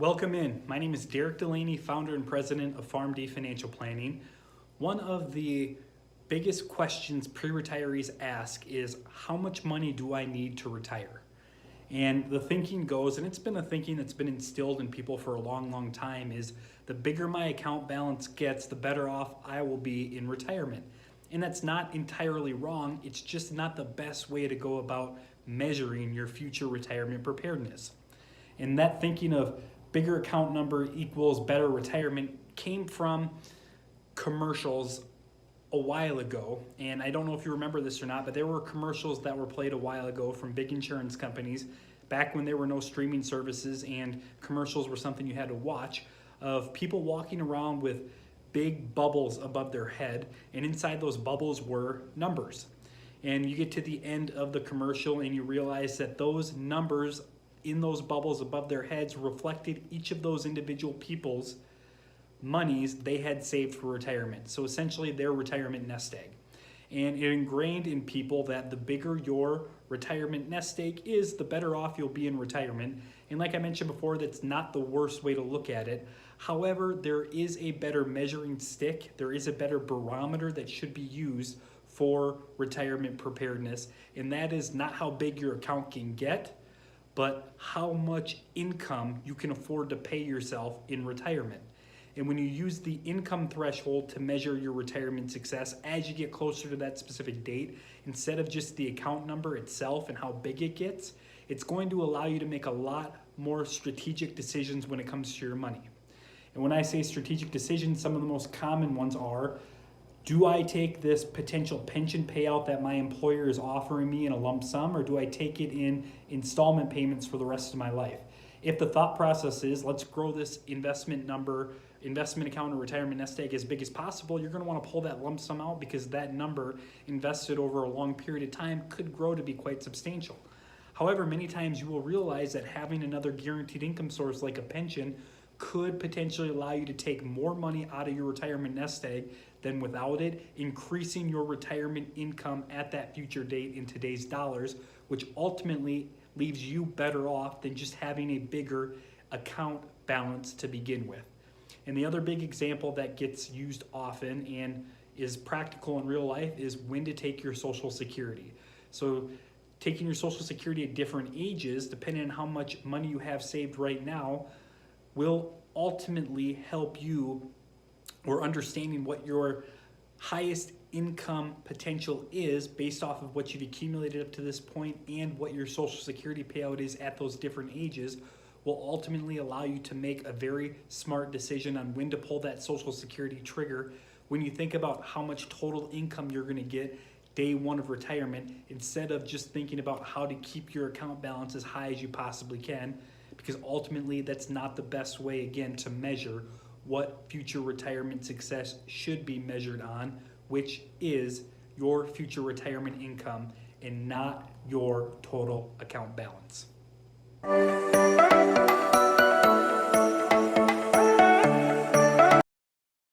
Welcome in. My name is Derek Delaney, founder and president of PharmD Financial Planning. One of the biggest questions pre-retirees ask is, how much money do I need to retire? And the thinking goes, and it's been a thinking that's been instilled in people for a long time, is the bigger my account balance gets, the better off I will be in retirement. And that's not entirely wrong. It's just not the best way to go about measuring your future retirement preparedness. And that thinking of bigger account number equals better retirement came from commercials a while ago. And I don't know if you remember this or not, but there were commercials that were played a while ago from big insurance companies back when there were no streaming services and commercials were something you had to watch, of people walking around with big bubbles above their head, and inside those bubbles were numbers. And you get to the end of the commercial and you realize that those numbers in those bubbles above their heads reflected each of those individual people's monies they had saved for retirement. So essentially their retirement nest egg. And it ingrained in people that the bigger your retirement nest egg is, the better off you'll be in retirement. And like I mentioned before, that's not the worst way to look at it. However, there is a better measuring stick. There is a better barometer that should be used for retirement preparedness. And that is not how big your account can get, but how much income you can afford to pay yourself in retirement. And when you use the income threshold to measure your retirement success as you get closer to that specific date, instead of just the account number itself and how big it gets, it's going to allow you to make a lot more strategic decisions when it comes to your money. And when I say strategic decisions, some of the most common ones are, do I take this potential pension payout that my employer is offering me in a lump sum, or do I take it in installment payments for the rest of my life? If the thought process is, let's grow this investment account or retirement nest egg as big as possible, you're going to want to pull that lump sum out because that number invested over a long period of time could grow to be quite substantial. However, many times you will realize that having another guaranteed income source like a pension could potentially allow you to take more money out of your retirement nest egg than without it, increasing your retirement income at that future date in today's dollars, which ultimately leaves you better off than just having a bigger account balance to begin with. And the other big example that gets used often and is practical in real life is when to take your Social Security. So taking your Social Security at different ages, depending on how much money you have saved right now, will ultimately help you, or understanding what your highest income potential is based off of what you've accumulated up to this point and what your Social Security payout is at those different ages, will ultimately allow you to make a very smart decision on when to pull that Social Security trigger when you think about how much total income you're going to get day one of retirement, instead of just thinking about how to keep your account balance as high as you possibly can, because ultimately that's not the best way, again, to measure what future retirement success should be measured on, which is your future retirement income and not your total account balance.